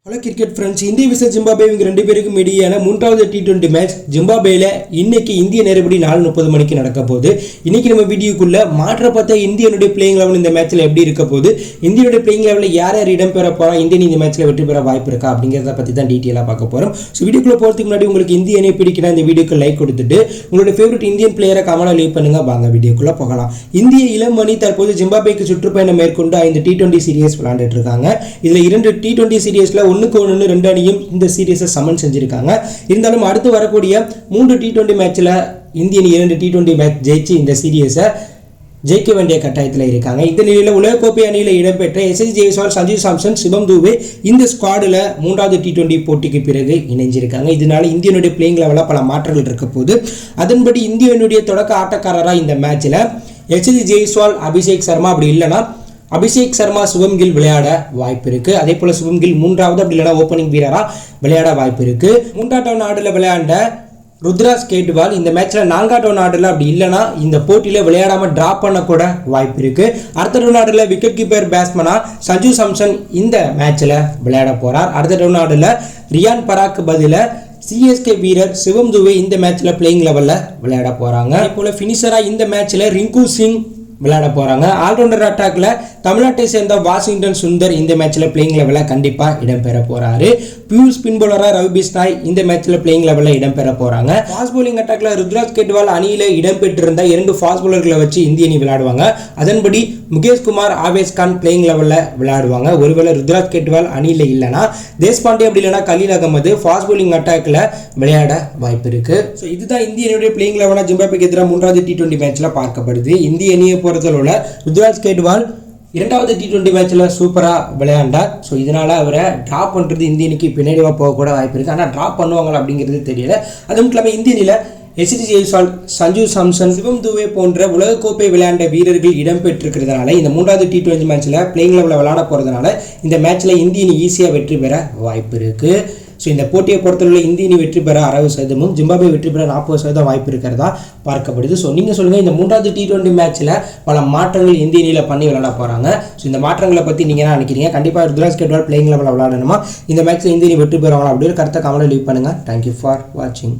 Hello cricket friends, இந்திய versus Zimbabwe இவங்க ரெண்டு பேருக்கும் இடையான மூன்றாவது T20 மேட்ச் ஜிம்பாப்வேல இன்னைக்கு இந்திய நேரப்படி 4:30 மணிக்கு நடக்க போகுது. இன்னைக்கு நம்ம வீடியோக்குள்ள மாற்றப்பட்ட இந்தியனுடைய பிளேயிங் லெவல் இந்த மேட்ச்ல எப்படி இருக்க போகுது, இந்தியனுடைய பிளேயிங் லெவலில் யார் யார் இடம் பெற போறா, இந்தியன் இந்த மேட்ச்ல வெற்றி பெற வாய்ப்பு இருக்கா அப்படிங்கிறத பத்தி தான் டீட்டெயிலாக பார்க்க போறோம். ஸோ வீடியோக்குள்ள போறதுக்கு முன்னாடி உங்களுக்கு இந்தியனை பிடிக்கணும் இந்த வீடியோக்கு லைக் கொடுத்துட்டு உங்களுடைய ஃபேவரட் இந்தியன் பிளேயரை கமெண்ட்ல லீவ் பண்ணுங்க. வாங்க வீடியோக்குள்ள போகலாம். இந்திய இளமணி தற்போது ஜிம்பாப்வேக்கு சுற்றுப்பயணம் மேற்கொண்டு 5 T20 சீரிஸ் விளையாண்டுட்டு இருக்காங்க. இதுல 2 T20 சீரிஸ்ல 1-1 2 அணியும் இந்த சீரிஸை சமன் செஞ்சிருக்காங்க. இருந்தாலும் அடுத்து வரக்கூடிய 3 T20 மேட்ச்ல இந்தியன் 2 T20 மேட்ச் ஜெயிச்சு இந்த சீரிஸை ஜெயிக்க வேண்டிய கட்டாயத்தில் இருக்காங்க. இந்த நிலையில் உலகக்கோப்பை அணியில் இடம்பெற்ற எஸ்எஸ் ஜெய்ஸ்வால், சஞ்சு சாம்சன், சிவம் துபே இந்த ஸ்குவாடில் 3வது T20 போட்டிக்கு பிறகு இணைஞ்சிருக்காங்க. இதனால இந்தியனுடைய பிளேயிங் லெவலில் பல மாற்றங்கள் இருக்க போது. அதன்படி இந்தியனுடைய தொடக்க ஆட்டக்காரராக இந்த மேட்ச்ல எஸ்எஸ் ஜெய்ஸ்வால், அபிஷேக் சர்மா, அப்படி இல்லைன்னா அபிஷேக் சர்மா, சிவம் கில் விளையாட வாய்ப்பு இருக்கு. அதே போல சிவம் கில் 3வது அப்படி இல்லைனா ஓப்பனிங் வீரரா விளையாட வாய்ப்பு இருக்கு. 3வது ஆர்டர்ல விளையாண்ட ருத்ராஜ் கேட்வால் இந்த மேட்ச்ல 4வது ஆர்டர்ல அப்படி இல்லைனா இந்த போட்டியில விளையாடாம டிராப் பண்ண கூட வாய்ப்பு இருக்கு. அடுத்த ஆர்டர்ல விக்கெட் கீப்பர் பேட்ஸ்மனா சஞ்சு சாம்சன் இந்த மேட்ச்ல விளையாட போறார். அடுத்த ஆர்டர்ல ரியான் பராக்கு பதில சிஎஸ்கே வீரர் சிவம் துபே இந்த மேட்ச்ல பிளேயிங் லெவல்ல விளையாட போறாங்க. அதே போல பினிஷரா இந்த மேட்ச்ல ரிங்கு சிங் விளையாட போறாங்க. ஆல்ரவுண்டர் அட்டாக்ல தமிழ்நாட்டை சேர்ந்த வாஷிங்டன் சுந்தர் இந்த மேட்ச்ல பிளேயிங் லெவலில் கண்டிப்பா இடம்பெற போறாரு. பியூர் ஸ்பின் பவுலரா ரவி பிஸ்னாய் இந்த மேட்ச்ல பிளேயிங் லெவலில் இடம்பெற போறாங்க. ஃபாஸ்ட் பவுலிங் அட்டாக்ல ருத்ராஜ் கேட்வால் அணியில இடம்பெற்றிருந்த 2 ஃபாஸ்ட் பவுலர்களை வச்சு இந்திய அணி விளையாடுவாங்க. அதன்படி முகேஷ் குமார், ஆவேஸ் கான் பிளேயிங் லெவலில் விளையாடுவாங்க. ஒருவேளை ருத்ராஜ் கேட்வால் அணியில இல்லைன்னா தேஷ்பாண்டே அப்படி இல்லைனா கலீல் அகமது ஃபாஸ்ட் பவுலிங் அட்டாக்ல விளையாட வாய்ப்பு இருக்கு. ஸோ இதுதான் இந்திய அணியுடைய பிளேயிங் லெவலாக ஜிம்பாப்வேக்கு எதிராக 3வது T20 மேட்ச்ல பார்க்கப்படுது. இந்திய அணியை பொறுத்தளவுல ருத்ராஜ் கேட்வால் 2வது T20 மேட்ச்ல சூப்பரா விளையாண்டார். ஸோ இதனால அவரை டிராப் பண்றது இந்திய அணிக்கு பின்னாடிவா போக கூட வாய்ப்பு இருக்கு. ஆனால் டிராப் பண்ணுவாங்களா அப்படிங்கிறது தெரியல. அது மட்டும் இல்லாமல் இந்திய அணியில எஸ்எஸ் ஜெய்ஸ்வால், சஞ்சு சாம்சன், சிவம் துபே போன்ற உலகக்கோப்பை விளையாண்ட வீரர்கள் இடம்பெற்றிருக்கிறதுனால இந்த 3வது T20 மேட்ச்ல பிளேயிங் லெவலில் விளையாட போறதுனால இந்த மேட்ச்ல இந்திய அணி ஈஸியாக வெற்றி பெற வாய்ப்பு இருக்கு. ஸோ இந்த போட்டியை பொறுத்தவரை இந்திய அணி வெற்றி பெற 60%, ஜிம்பாப்வே வெற்றி பெற 40% வாய்ப்பு இருக்கிறதா பார்க்கப்படுது. ஸோ நீங்கள் சொல்லுங்கள், இந்த 3வது T20 மேட்ச்சில் பல மாற்றங்கள் இந்திய அணியில் பண்ணி விளையாட போகிறாங்க. ஸோ இந்த மாற்றங்களை பற்றி நீங்கள் என்ன நினைக்கிறீங்க? கண்டிப்பாக ருத்ராஜ் கேட்வால் பிளேயிங் லெவலில் விளையாடணுமா, இந்த மேட்ச்சில் இந்திய அணி வெற்றி பெறுவாங்களா அப்படின்னு கருத்தை கமெண்ட்ல லீவ் பண்ணுங்கள். தேங்க்யூ ஃபார் வாட்சிங்.